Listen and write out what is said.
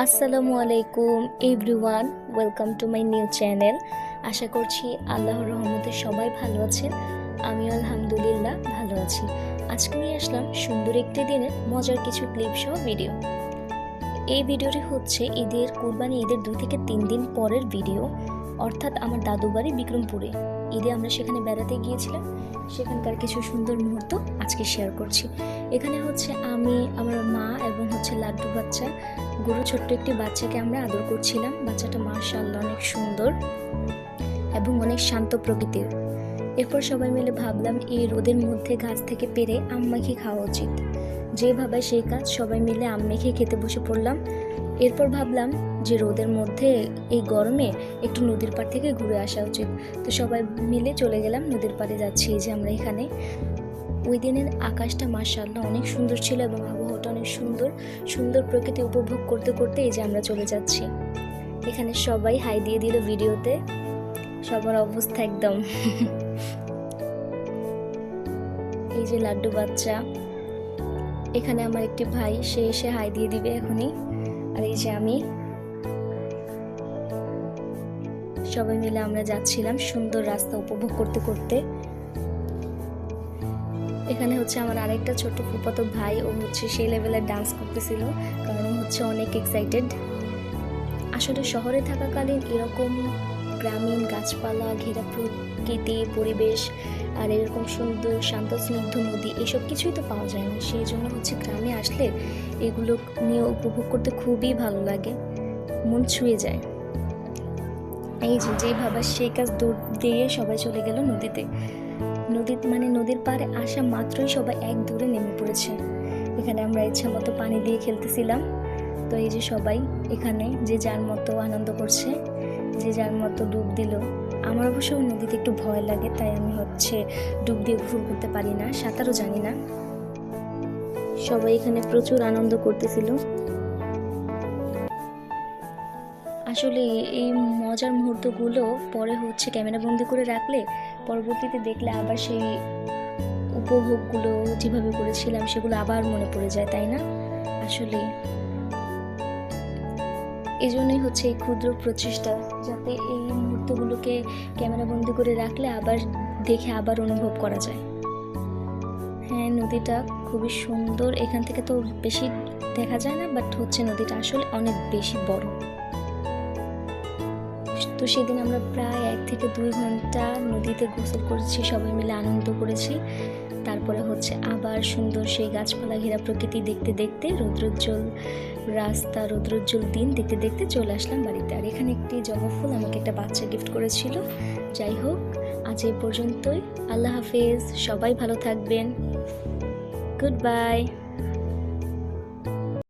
আসসালামু আলাইকুম everyone, welcome to my new channel. আশা করছি আল্লাহর রহমতে সবাই ভালো আছেন। আমিও আলহামদুলিল্লাহ ভালো আছি। আজকে নিয়ে আসলাম সুন্দর একটি দিনের মজার কিছু ক্লিপ সহ ভিডিও। এই ভিডিওটি হচ্ছে কুরবানি ঈদের 2 থেকে 3 দিন পরের ভিডিও, অর্থাৎ আমার দাদু বাড়ি বিক্রমপুরে। ঈদে আমরা সেখানে বেড়াতে গিয়েছিলাম, সেখানকার কিছু সুন্দর মুহূর্ত আজকে শেয়ার করছি। এখানে হচ্ছে আমি, আমার মা এবং লাড্ডু বাচ্চা, গরু ছোট্ট একটি বাচ্চাকে আমরা আদর করছিলাম। বাচ্চাটা মাশাআল্লাহ অনেক সুন্দর এবং অনেক শান্ত প্রকৃতির। এরপর সবাই মিলে ভাবলাম এই রোদের মধ্যে গাছ থেকে পেরে আম মাখিয়ে খাওয়া উচিত। যেভাবে সেই কাজ, সবাই মিলে আম মেখে খেতে বসে পড়লাম। এরপর ভাবলাম যে রোদের মধ্যে এই গরমে একটু নদীর পাড় থেকে ঘুরে আসা উচিত। তো সবাই মিলে চলে গেলাম নদীর পাড়ে। যাচ্ছি এই যে আমরা এখানে। ওই দিনের আকাশটা মাশাআল্লাহ অনেক সুন্দর ছিল এবং আবহাওয়াটা অনেক সুন্দর। সুন্দর প্রকৃতি উপভোগ করতে করতে এই যে আমরা চলে যাচ্ছি। এখানে সবাই হাই দিয়ে দিল ভিডিওতে, সবার অবস্থা একদম এই যে লাড্ডু বাচ্চা, এখানে আমার একটি ভাই, সে এসে হাই দিয়ে দিবে এখনই। আর এই যে আমি, সবাই মিলে আমরা যাচ্ছিলাম সুন্দর রাস্তা উপভোগ করতে করতে। এখানে আমার আরেকটা ছোট ফুফাতো ভাই, ও সেই লেভেলের ডান্স করতেছিল, কারণ অনেক এক্সাইটেড। আসলে শহরে থাকাকালীন এরকম গ্রামীণ গাছপালা ঘেরা প্রকৃতি পরিবেশ আর এরকম সুন্দর শান্ত স্নিগ্ধ নদী, এসব কিছুই তো পাওয়া যায় না। সেই জন্য গ্রামে আসলে এগুলো নিয়ে উপভোগ করতে খুবই ভালো লাগে, মন ছুঁয়ে যায়। এই যেভাবে সেই কাজ দৌড় দিয়ে সবাই চলে গেল নদীতে। নদীর পাড়ে আসা মাত্রই সবাই এক দৌড়ে নেমে পড়েছে। এখানে আমরা ইচ্ছা মতো পানি দিয়ে খেলতেছিলাম। তো এই যে সবাই এখানে যে যার মতো আনন্দ করছে, যে যার মতো ডুব দিল। আমার অবশ্য নদীতে একটু ভয় লাগে, তাই আমি ডুব দিয়ে ঘুর করতে পারি না, সাঁতারও জানি না। সবাই এখানে প্রচুর আনন্দ করতেছিল। আসলে এই মজার মুহূর্তগুলো পরে ক্যামেরা বন্দি করে রাখলে, পরবর্তীতে দেখলে আবার সেই উপভোগগুলো যেভাবে করেছিলাম সেগুলো আবার মনে পড়ে যায়, তাই না? আসলে এই জন্যই এই ক্ষুদ্র প্রচেষ্টা, যাতে এই মুহূর্তগুলোকে ক্যামেরা বন্দি করে রাখলে আবার দেখে আবার অনুভব করা যায়। হ্যাঁ, নদীটা খুবই সুন্দর। এখান থেকে তো বেশি দেখা যায় না, বাট নদীটা আসলে অনেক বেশি বড়। তো সেদিন আমরা প্রায় 1 থেকে 2 ঘন্টা নদীতে গোসল করেছি, সবাই মিলে আনন্দ করেছি। তারপরে আবার সুন্দর সেই গাছপালা ঘেরা প্রকৃতি দেখতে দেখতে, রৌদ্রোজ্জ্বল রাস্তা, রৌদ্রোজ্জ্বল দিন দেখতে দেখতে চলে আসলাম বাড়িতে। আর এখানে একটি জবা ফুল আমাকে একটা বাচ্চা গিফট করেছিল। যাই হোক, আজ এই পর্যন্তই। আল্লাহ হাফেজ, সবাই ভালো থাকবেন। Good bye.